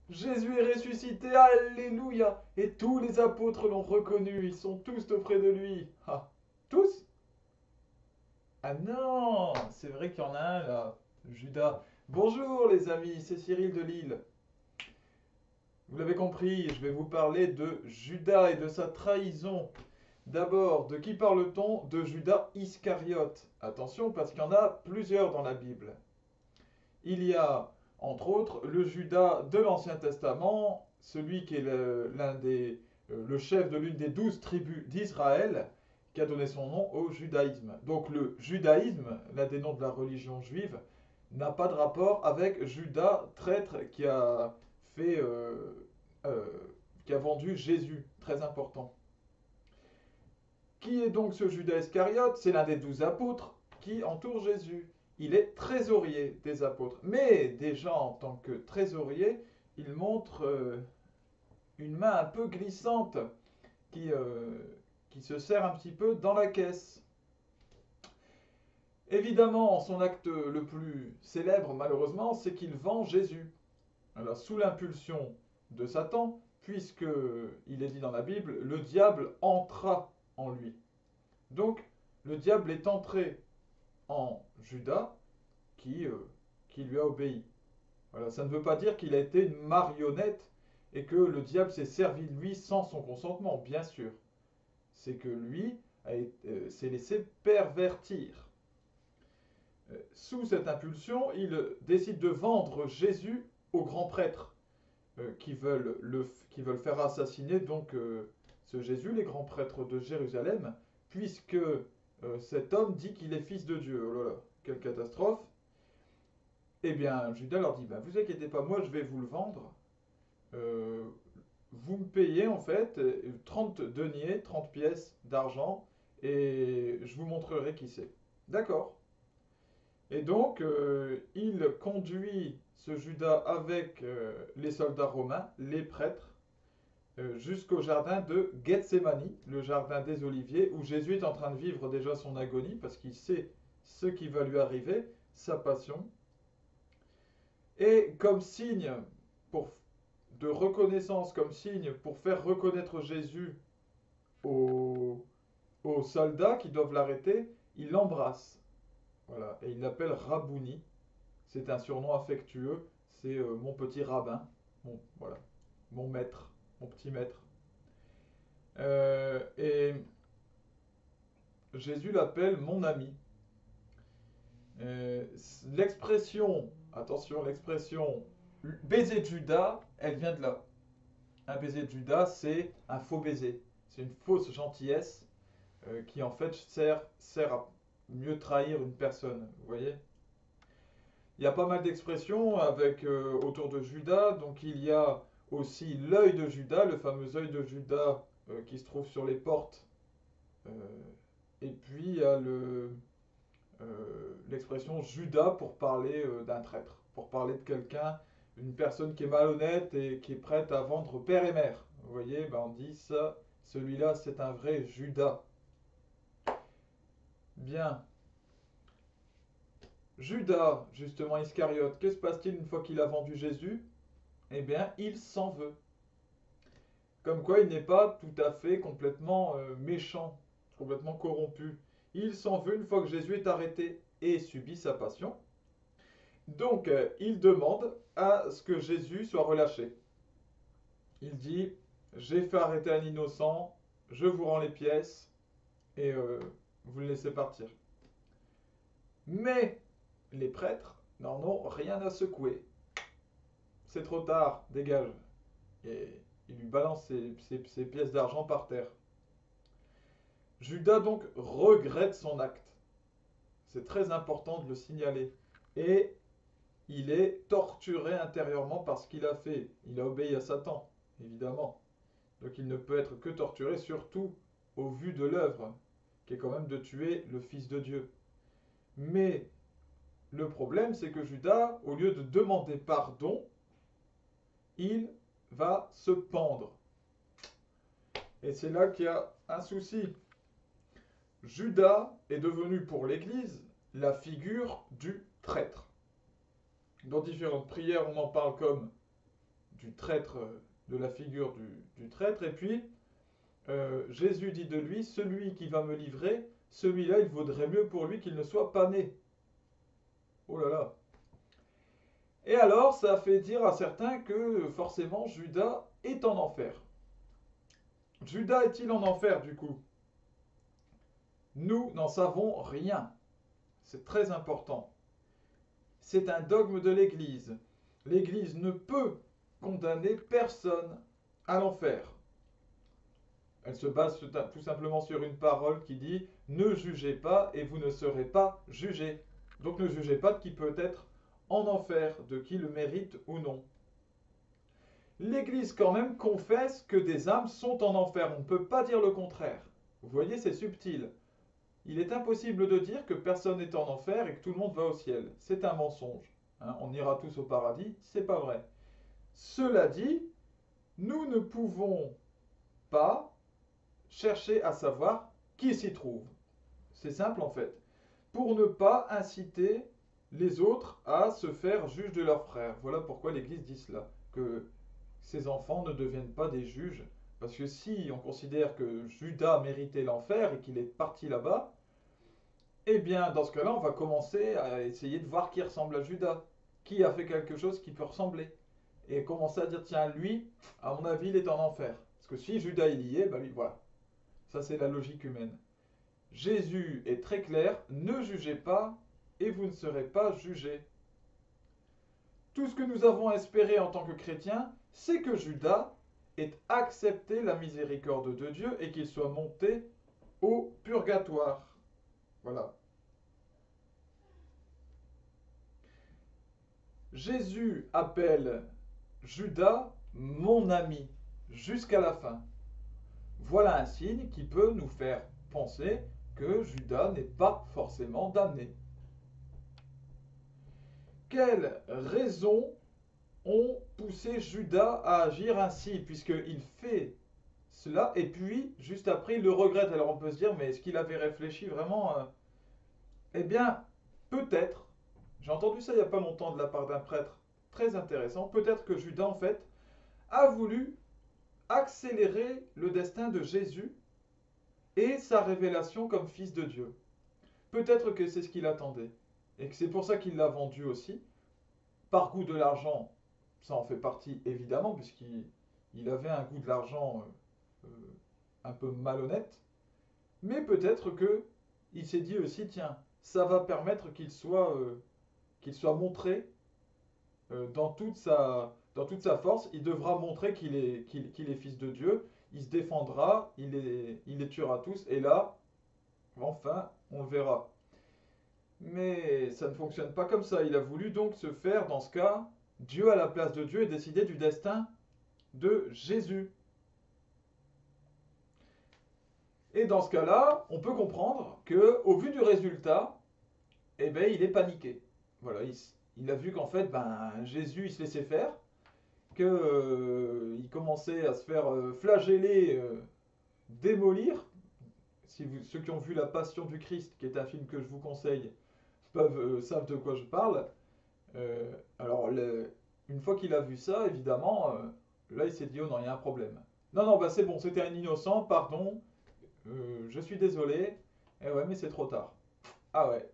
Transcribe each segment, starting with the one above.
Jésus est ressuscité, alléluia. Et tous les apôtres l'ont reconnu, ils sont tous auprès de lui. Ah, tous? Ah non, c'est vrai qu'il y en a un là, Judas. Bonjour les amis, c'est Cyril de Lille. Vous l'avez compris, je vais vous parler de Judas et de sa trahison. D'abord, de qui parle-t-on? De Judas Iscariote. Attention, parce qu'il y en a plusieurs dans la Bible. Il y a, entre autres, le Judas de l'Ancien Testament, celui qui est le chef de l'une des 12 tribus d'Israël, qui a donné son nom au judaïsme. Donc le judaïsme, l'un des noms de la religion juive, n'a pas de rapport avec Judas, traître fait, euh, euh, qui a vendu Jésus, très important. Qui est donc ce Judas Iscariote? C'est l'un des 12 apôtres qui entoure Jésus. Il est trésorier des apôtres. Mais déjà en tant que trésorier, il montre une main un peu glissante qui, euh, qui se serre un petit peu dans la caisse. Évidemment, son acte le plus célèbre, malheureusement, c'est qu'il vend Jésus. Alors, sous l'impulsion de Satan, puisque il est dit dans la Bible, le diable entra en lui. Donc, le diable est entré en Judas qui lui a obéi. Voilà, ça ne veut pas dire qu'il a été une marionnette et que le diable s'est servi de lui sans son consentement, bien sûr. C'est que lui s'est laissé pervertir. Sous cette impulsion, il décide de vendre Jésus aux grands prêtres qui veulent faire assassiner donc ce Jésus, les grands prêtres de Jérusalem, puisque cet homme dit qu'il est fils de Dieu. Oh là là, quelle catastrophe. Eh bien, Judas leur dit, bah, vous inquiétez pas, moi je vais vous le vendre. Euh, vous me payez en fait 30 deniers, 30 pièces d'argent, et je vous montrerai qui c'est. D'accord. Et donc, il conduit ce Judas avec les soldats romains, les prêtres, jusqu'au jardin de Gethsémani, le jardin des Oliviers, où Jésus est en train de vivre déjà son agonie, parce qu'il sait ce qui va lui arriver, sa passion. Et comme signe pour, de reconnaissance, comme signe pour faire reconnaître Jésus aux, aux soldats qui doivent l'arrêter, il l'embrasse. Voilà, et il l'appelle Rabouni. C'est un surnom affectueux. C'est mon petit rabbin, voilà, mon maître, mon petit maître. Et Jésus l'appelle mon ami. L'expression, attention, l'expression baiser de Judas, elle vient de là. Un baiser de Judas, c'est un faux baiser. C'est une fausse gentillesse qui en fait sert à mieux trahir une personne. Vous voyez? Il y a pas mal d'expressions avec autour de Judas. Donc il y a aussi l'œil de Judas, le fameux œil de Judas qui se trouve sur les portes. Euh, et puis il y a l'expression Judas pour parler d'un traître, pour parler de quelqu'un, une personne qui est malhonnête et qui est prête à vendre père et mère. Vous voyez, ben on dit ça, celui-là c'est un vrai Judas. Bien. Judas, justement Iscariote, que se passe-t-il une fois qu'il a vendu Jésus? Eh bien, il s'en veut. Comme quoi, il n'est pas tout à fait complètement méchant, complètement corrompu. Il s'en veut une fois que Jésus est arrêté et subit sa passion. Donc, il demande à ce que Jésus soit relâché. Il dit, j'ai fait arrêter un innocent, je vous rends les pièces et vous le laissez partir. Mais les prêtres n'en ont rien à secouer. C'est trop tard, dégage. Et il lui balance ses pièces d'argent par terre. Judas donc regrette son acte. C'est très important de le signaler. Et il est torturé intérieurement par ce qu'il a fait. Il a obéi à Satan, évidemment. Donc il ne peut être que torturé, surtout au vu de l'œuvre, qui est quand même de tuer le Fils de Dieu. Mais le problème, c'est que Judas, au lieu de demander pardon, il va se pendre. Et c'est là qu'il y a un souci. Judas est devenu pour l'Église la figure du traître. Dans différentes prières, on en parle comme du traître, de la figure du traître. Et puis, Jésus dit de lui, celui qui va me livrer, celui-là, il vaudrait mieux pour lui qu'il ne soit pas né. Oh là là. Et alors, ça a fait dire à certains que forcément Judas est en enfer. Judas est-il en enfer du coup? Nous n'en savons rien. C'est très important. C'est un dogme de l'Église. L'Église ne peut condamner personne à l'enfer. Elle se base tout simplement sur une parole qui dit « Ne jugez pas et vous ne serez pas jugés ». Donc ne jugez pas de qui peut être en enfer, de qui le mérite ou non. L'Église quand même confesse que des âmes sont en enfer. On ne peut pas dire le contraire. Vous voyez, c'est subtil. Il est impossible de dire que personne n'est en enfer et que tout le monde va au ciel. C'est un mensonge. Hein, on ira tous au paradis, c'est pas vrai. Cela dit, nous ne pouvons pas chercher à savoir qui s'y trouve. C'est simple en fait. Pour ne pas inciter les autres à se faire juges de leurs frères. Voilà pourquoi l'Église dit cela, que ces enfants ne deviennent pas des juges. Parce que si on considère que Judas méritait l'enfer et qu'il est parti là-bas, eh bien, dans ce cas-là, on va commencer à essayer de voir qui ressemble à Judas. Qui a fait quelque chose qui peut ressembler. Et commencer à dire, tiens, lui, à mon avis, il est en enfer. Parce que si Judas il y est, ben lui, voilà. Ça, c'est la logique humaine. Jésus est très clair, ne jugez pas et vous ne serez pas jugés. Tout ce que nous avons espéré en tant que chrétiens, c'est que Judas ait accepté la miséricorde de Dieu et qu'il soit monté au purgatoire. Voilà. Jésus appelle Judas mon ami jusqu'à la fin. Voilà un signe qui peut nous faire penser que Judas n'est pas forcément damné. Quelles raisons ont poussé Judas à agir ainsi, puisqu'il fait cela, et puis, juste après, il le regrette. Alors on peut se dire, mais est-ce qu'il avait réfléchi vraiment Eh bien, peut-être, j'ai entendu ça il n'y a pas longtemps de la part d'un prêtre très intéressant, peut-être que Judas, en fait, a voulu accélérer le destin de Jésus et sa révélation comme fils de Dieu. Peut-être que c'est ce qu'il attendait, et que c'est pour ça qu'il l'a vendu aussi, par goût de l'argent. Ça en fait partie évidemment, puisqu'il avait un goût de l'argent un peu malhonnête. Mais peut-être que il s'est dit aussi, tiens, ça va permettre qu'il soit montré dans toute sa force. Il devra montrer qu'il est fils de Dieu. Il se défendra, il les tuera tous. Et là, enfin, on le verra. Mais ça ne fonctionne pas comme ça. Il a voulu donc se faire, dans ce cas, Dieu à la place de Dieu et décider du destin de Jésus. Et dans ce cas-là, on peut comprendre que, au vu du résultat, eh ben, il est paniqué. Voilà, il a vu qu'en fait, Jésus, il se laissait faire, qu'il commençait à se faire flageller, démolir. Ceux qui ont vu La Passion du Christ, qui est un film que je vous conseille, savent de quoi je parle. Alors, une fois qu'il a vu ça, évidemment, là, il s'est dit, oh non, il y a un problème. Non, non, c'est bon, c'était un innocent, pardon, je suis désolé. Eh ouais, mais c'est trop tard. Ah ouais.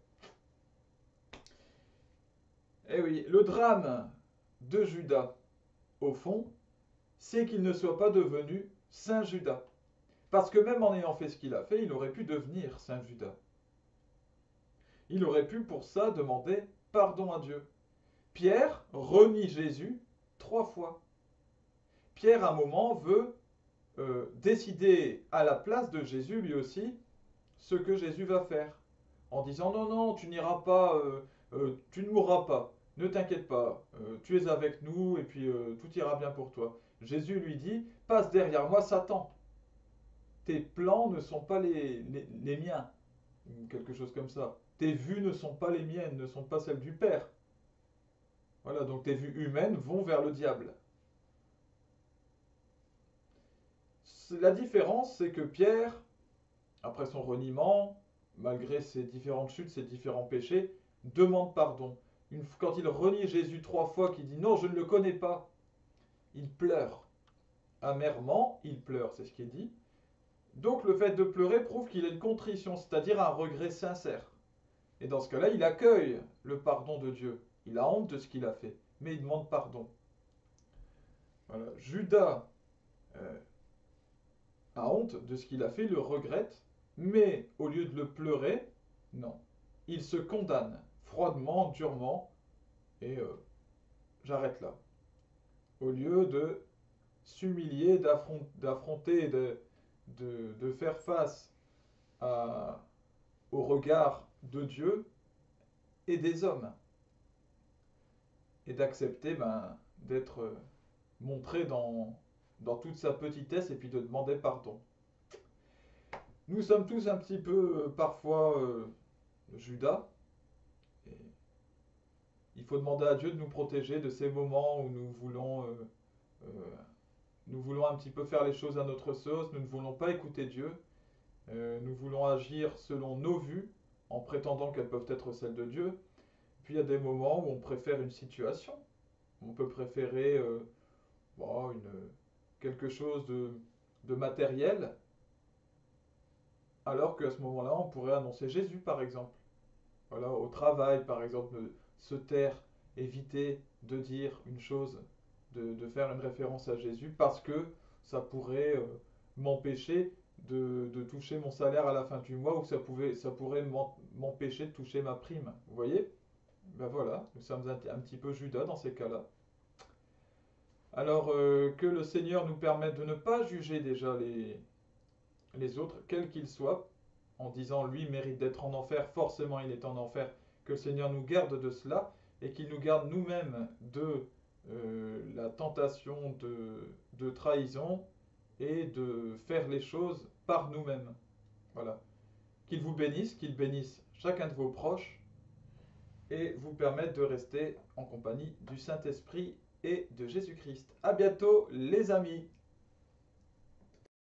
Eh oui, le drame de Judas, au fond, c'est qu'il ne soit pas devenu Saint Judas. Parce que même en ayant fait ce qu'il a fait, il aurait pu devenir Saint Judas. Il aurait pu pour ça demander pardon à Dieu. Pierre renie Jésus 3 fois. Pierre, à un moment, veut décider à la place de Jésus, lui aussi, ce que Jésus va faire. En disant, non, non, tu n'iras pas, tu ne mourras pas, ne t'inquiète pas, tu es avec nous et puis tout ira bien pour toi. Jésus lui dit, passe derrière moi, Satan. Tes plans ne sont pas les miens. Quelque chose comme ça. Tes vues ne sont pas les miennes, ne sont pas celles du Père. Voilà, donc tes vues humaines vont vers le diable. La différence, c'est que Pierre, après son reniement, malgré ses différentes chutes, ses différents péchés, demande pardon. Quand il renie Jésus 3 fois, qu'il dit non, je ne le connais pas, il pleure. Amèrement, il pleure, c'est ce qui est dit. Donc le fait de pleurer prouve qu'il a une contrition, c'est-à-dire un regret sincère. Et dans ce cas-là, il accueille le pardon de Dieu. Il a honte de ce qu'il a fait, mais il demande pardon. Voilà. Judas a honte de ce qu'il a fait, il le regrette, mais au lieu de le pleurer, non. Il se condamne froidement, durement, et j'arrête là. Au lieu de s'humilier, d'affronter, de faire face au regard de Dieu et des hommes, et d'accepter d'être montré dans toute sa petitesse et puis de demander pardon. Nous sommes tous un petit peu parfois Judas. Et il faut demander à Dieu de nous protéger de ces moments où nous voulons un petit peu faire les choses à notre sauce, nous ne voulons pas écouter Dieu, nous voulons agir selon nos vues, en prétendant qu'elles peuvent être celles de Dieu. Puis il y a des moments où on préfère une situation. On peut préférer quelque chose de matériel, alors qu'à ce moment-là, on pourrait annoncer Jésus, par exemple. Voilà, au travail, par exemple, se taire, éviter de dire une chose, de faire une référence à Jésus, parce que ça pourrait m'empêcher de toucher mon salaire à la fin du mois, ou ça pourrait m'empêcher de toucher ma prime. Vous voyez? Ben voilà, nous sommes un petit peu Judas dans ces cas-là. Alors que le Seigneur nous permette de ne pas juger déjà les autres, quels qu'ils soient, en disant lui mérite d'être en enfer, forcément il est en enfer, que le Seigneur nous garde de cela et qu'il nous garde nous-mêmes de la tentation de trahison et de faire les choses par nous-mêmes. Voilà. Qu'il vous bénisse, qu'il bénisse chacun de vos proches et vous permette de rester en compagnie du Saint-Esprit et de Jésus-Christ. À bientôt les amis!